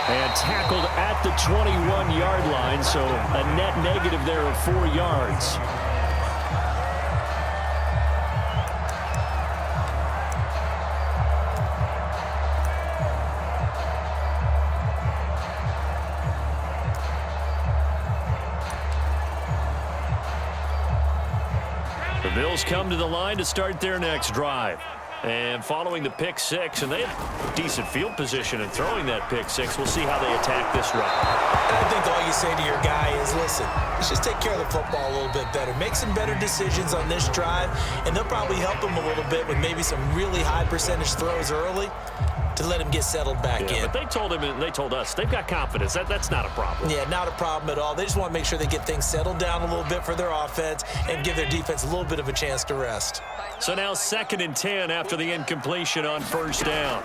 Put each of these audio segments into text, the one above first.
And tackled at the 21-yard line, so a net negative there of 4 yards. The Bills come to the line to start their next drive. And following the pick six, and they have decent field position in throwing that pick six. We'll see how they attack this drive. And I think all you say to your guy is, listen, let's just take care of the football a little bit better. Make some better decisions on this drive, and they'll probably help him a little bit with maybe some really high percentage throws early to let him get settled back in. But they told him and they told us they've got confidence. That's not a problem. Yeah, not a problem at all. They just want to make sure they get things settled down a little bit for their offense and give their defense a little bit of a chance to rest. So now 2nd and 10 after the incompletion on first down.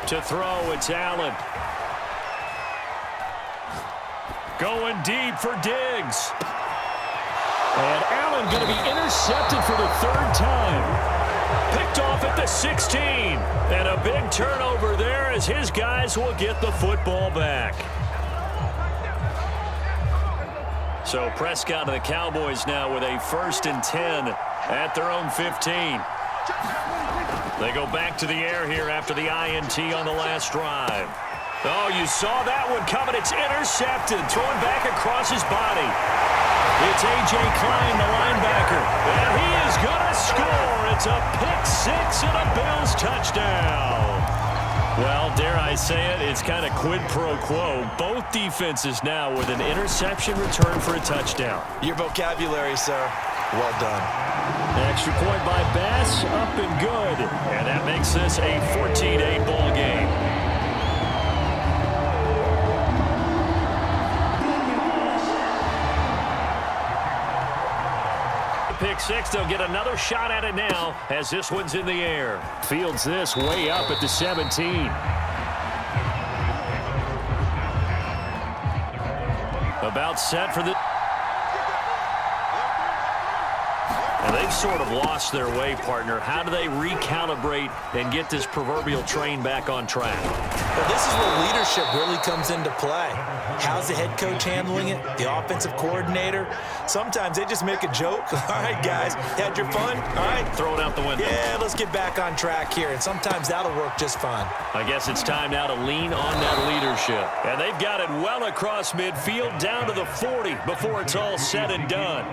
To throw, it's Allen. Going deep for Diggs. And Allen going to be intercepted for the 3rd time. Picked off at the 16. And a big turnover there as his guys will get the football back. So Prescott and the Cowboys now with a 1st and 10 at their own 15. They go back to the air here after the INT on the last drive. Oh, you saw that one coming. It's intercepted. Thrown back across his body. It's A.J. Klein, the linebacker. And he is going to score. It's a pick six and a Bills touchdown. Well, dare I say it, it's kind of quid pro quo. Both defenses now with an interception return for a touchdown. Your vocabulary, sir. Well done. Extra point by Bass, up and good. And that makes this a 14-8 ball game. Pick six, they'll get another shot at it now as this one's in the air. Fields this way up at the 17. About set for the... And they've sort of lost their way, partner. How do they recalibrate and get this proverbial train back on track? Well, this is where leadership really comes into play. How's the head coach handling it? The offensive coordinator? Sometimes they just make a joke. All right, guys, had your fun? All right. Throw it out the window. Yeah, let's get back on track here. And sometimes that'll work just fine. I guess it's time now to lean on that leadership. And they've got it well across midfield down to the 40 before it's all said and done.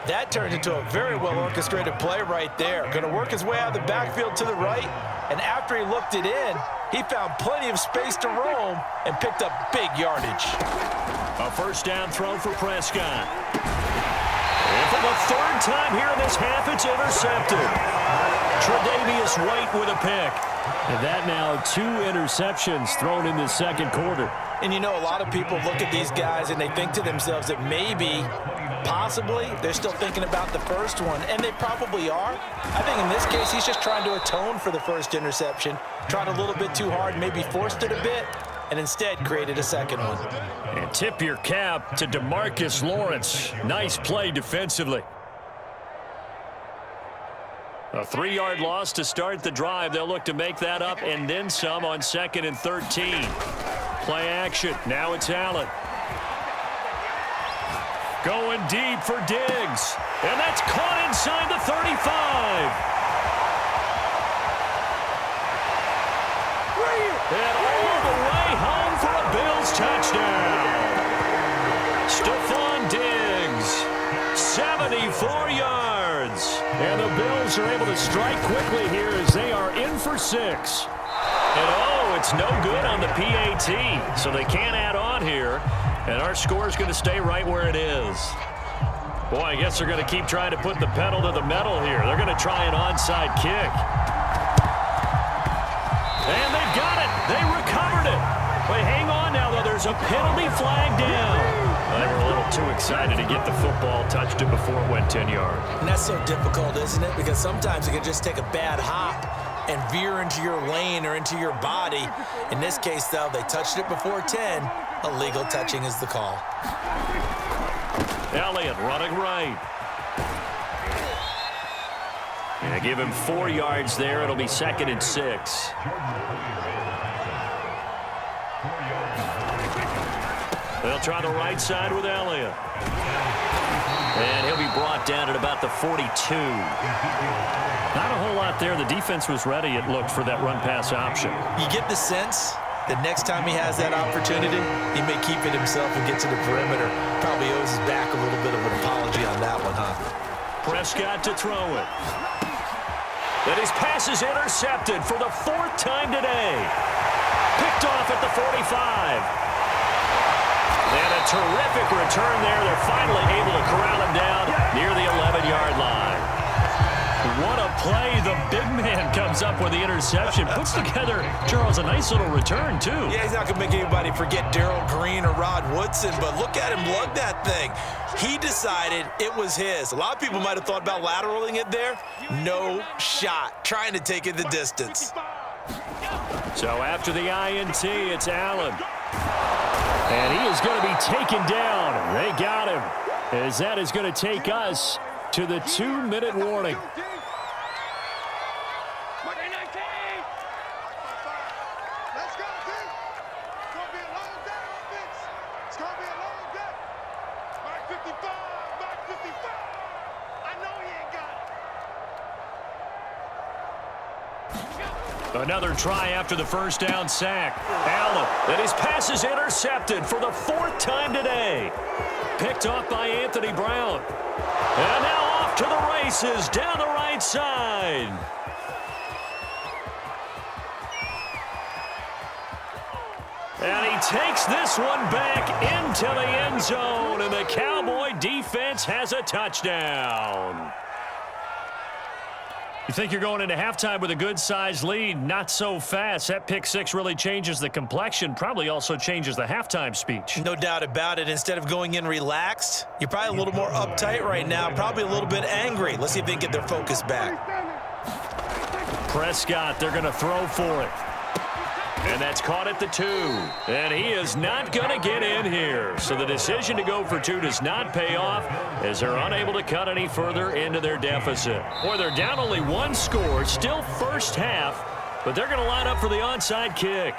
That turned into a very well-orchestrated play right there. Going to work his way out of the backfield to the right, and after he looked it in, he found plenty of space to roam and picked up big yardage. A first down throw for Prescott. And for the 3rd time here in this half, it's intercepted. Tre'Davious White with a pick. And that now 2 interceptions thrown in the 2nd quarter. And you know, a lot of people look at these guys and they think to themselves that maybe, possibly, they're still thinking about the first one, and they probably are. I think in this case, he's just trying to atone for the first interception, tried a little bit too hard, maybe forced it a bit, and instead created a second one. And tip your cap to DeMarcus Lawrence. Nice play defensively. A 3-yard loss to start the drive. They'll look to make that up and then some on 2nd and 13. Play action. Now it's Allen. Going deep for Diggs. And that's caught inside the 35. And all the way home for a Bills touchdown. Stephon Diggs, 74 yards. And the Bills are able to strike quickly here as they are in for 6. And oh, it's no good on the PAT. So they can't add on here. And our score is going to stay right where it is. Boy, I guess they're going to keep trying to put the pedal to the metal here. They're going to try an onside kick. And they've got it. They recovered it. Wait, hang on now, though. There's a penalty flag down. They were a little too excited to get the football, touched it before it went 10 yards. And that's so difficult, isn't it? Because sometimes it can just take a bad hop and veer into your lane or into your body. In this case, though, they touched it before 10. Illegal touching is the call. Elliott running right. And give him 4 yards there. It'll be 2nd and 6. They'll try the right side with Elliott. And he'll be brought down at about the 42. Not a whole lot there. The defense was ready, it looked, for that run-pass option. You get the sense that next time he has that opportunity, he may keep it himself and get to the perimeter. Probably owes his back a little bit of an apology on that one, huh? Prescott to throw it. And his pass is intercepted for the 4th time today. Picked off at the 45. And a terrific return there. They're finally able to corral him down near the 11-yard line. What a play. The big man comes up with the interception. Puts together, Charles, a nice little return, too. Yeah, he's not going to make anybody forget Darrell Green or Rod Woodson, but look at him lug that thing. He decided it was his. A lot of people might have thought about lateraling it there. No shot. Trying to take it the distance. So after the INT, it's Allen. And he is going to be taken down. They got him, as that is going to take us to the 2-minute warning. Another try after the first down sack. Allen, and his pass is intercepted for the 4th time today. Picked off by Anthony Brown. And now off to the races down the right side. And he takes this one back into the end zone, and the Cowboy defense has a touchdown. You think you're going into halftime with a good-sized lead? Not so fast. That pick six really changes the complexion, probably also changes the halftime speech. No doubt about it. Instead of going in relaxed, you're probably a little more uptight right now, probably a little bit angry. Let's see if they can get their focus back. Prescott, they're going to throw for it. And that's caught at the 2. And he is not going to get in here. So the decision to go for 2 does not pay off, as they're unable to cut any further into their deficit. Boy, they're down only 1 score, still first half, but they're going to line up for the onside kick.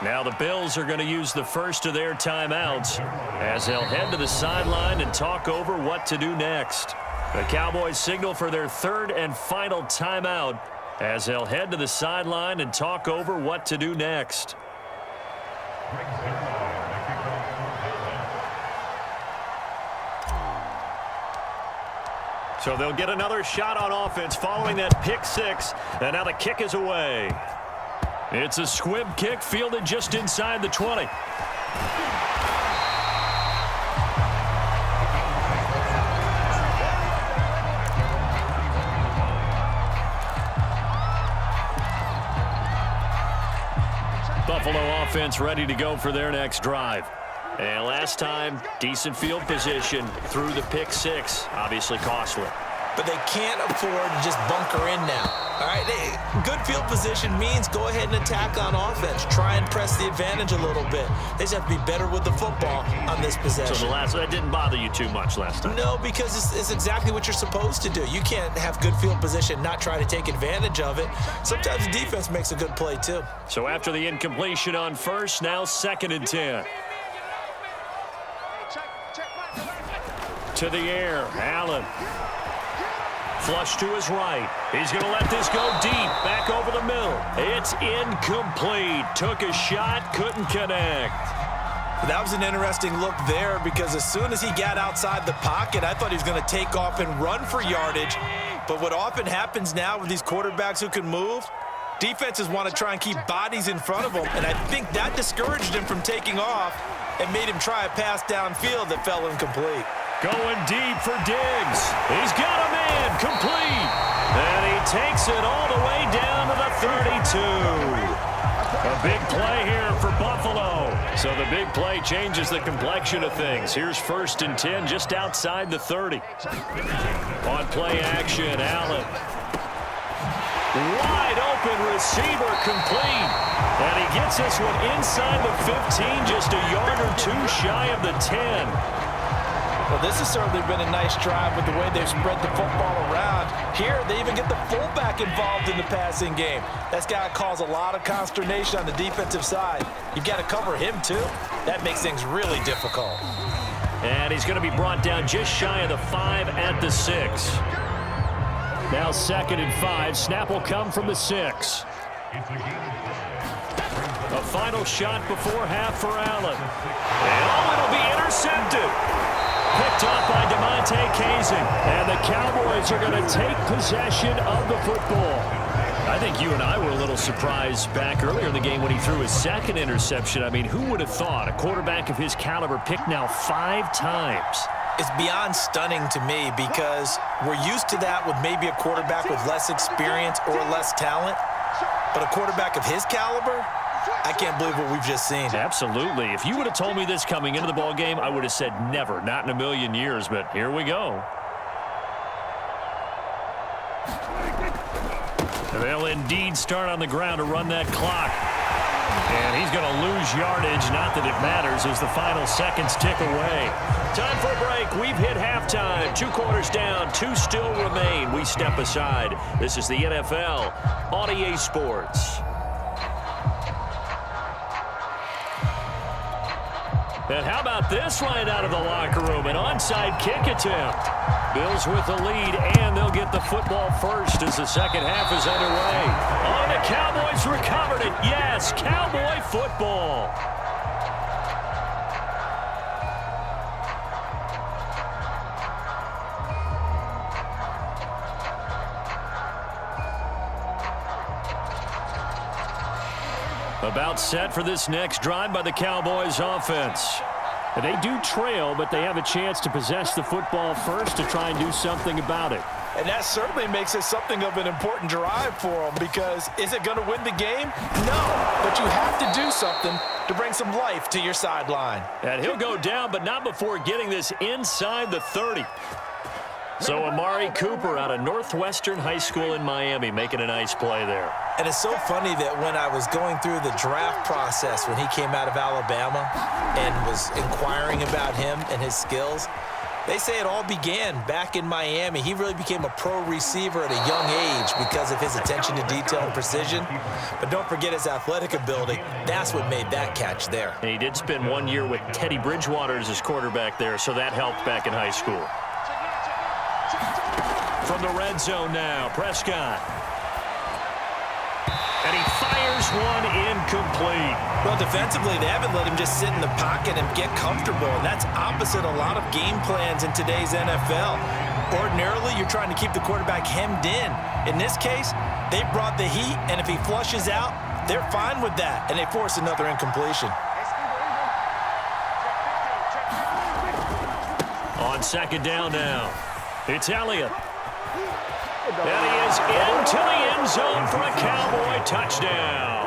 Now the Bills are going to use the first of their timeouts, as they'll head to the sideline and talk over what to do next. The Cowboys signal for their 3rd and final timeout, as they'll head to the sideline and talk over what to do next. So they'll get another shot on offense following that pick six, and now the kick is away. It's a squib kick fielded just inside the 20. Buffalo offense ready to go for their next drive. And last time, decent field position through the pick six. Obviously costly. But they can't afford to just bunker in now. All right, good field position means go ahead and attack on offense. Try and press the advantage a little bit. They just have to be better with the football on this possession. So that didn't bother you too much last time? No, because it's exactly what you're supposed to do. You can't have good field position, not try to take advantage of it. Sometimes the defense makes a good play too. So after the incompletion on first, now 2nd and 10. To the air, Allen. Flush to his right. He's going to let this go deep, back over the middle. It's incomplete. Took a shot, couldn't connect. That was an interesting look there, because as soon as he got outside the pocket, I thought he was going to take off and run for yardage. But what often happens now with these quarterbacks who can move, defenses want to try and keep bodies in front of them, and I think that discouraged him from taking off and made him try a pass downfield that fell incomplete. Going deep for Diggs. He's got a man, complete. And he takes it all the way down to the 32. A big play here for Buffalo. So the big play changes the complexion of things. Here's 1st and 10 just outside the 30. On play action, Allen. Wide open receiver, complete. And he gets this one inside the 15, just a yard or 2 shy of the 10. Well, this has certainly been a nice drive with the way they've spread the football around. Here, they even get the fullback involved in the passing game. That's got to cause a lot of consternation on the defensive side. You've got to cover him, too. That makes things really difficult. And he's going to be brought down just shy of the 5 at the 6. Now 2nd and 5. Snap will come from the 6. A final shot before half for Allen. And it'll be intercepted. Picked off by DeMonte Kazin. And the Cowboys are going to take possession of the football. I think you and I were a little surprised back earlier in the game when he threw his 2nd interception. I mean, who would have thought a quarterback of his caliber picked now 5 times? It's beyond stunning to me because we're used to that with maybe a quarterback with less experience or less talent. But a quarterback of his caliber, I can't believe what we've just seen. Absolutely. If you would have told me this coming into the ball game, I would have said never, not in a million years. But here we go. They'll indeed start on the ground to run that clock. And he's going to lose yardage. Not that it matters as the final seconds tick away. Time for a break. We've hit halftime. 2 quarters down. 2 still remain. We step aside. This is the NFL on EA Sports. And how about this right out of the locker room? An onside kick attempt. Bills with the lead, and they'll get the football first as the second half is underway. Oh, the Cowboys recovered it. Yes, Cowboy football. About set for this next drive by the Cowboys offense. They do trail, but they have a chance to possess the football first to try and do something about it. And that certainly makes it something of an important drive for them because is it going to win the game? No, but you have to do something to bring some life to your sideline. And he'll go down, but not before getting this inside the 30. So Amari Cooper out of Northwestern High School in Miami making a nice play there. And it's so funny that when I was going through the draft process when he came out of Alabama and was inquiring about him and his skills, they say it all began back in Miami. He really became a pro receiver at a young age because of his attention to detail and precision. But don't forget his athletic ability. That's what made that catch there. And he did spend 1 year with Teddy Bridgewater as his quarterback there, so that helped back in high school. From the red zone now, Prescott. And he fires one incomplete. Well, defensively, they haven't let him just sit in the pocket and get comfortable, and that's opposite a lot of game plans in today's NFL. Ordinarily, you're trying to keep the quarterback hemmed in. In this case, they brought the heat, and if he flushes out, they're fine with that, and they force another incompletion. On 2nd down now, it's Elliott. And he is into the end zone for a Cowboy touchdown.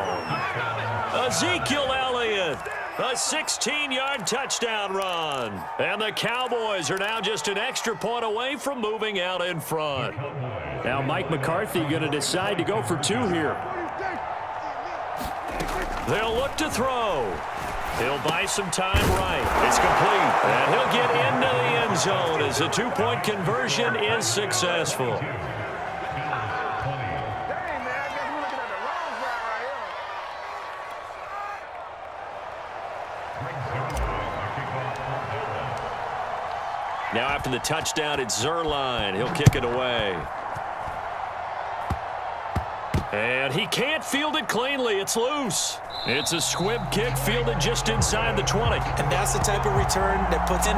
Ezekiel Elliott, a 16-yard touchdown run. And the Cowboys are now just an extra point away from moving out in front. Now Mike McCarthy going to decide to go for 2 here. They'll look to throw. He'll buy some time right. It's complete. And he'll get into the end zone as the 2-point conversion is successful. Now after the touchdown, it's Zerline. He'll kick it away. And he can't field it cleanly. It's loose. It's a squib kick fielded just inside the 20. And that's the type of return that puts in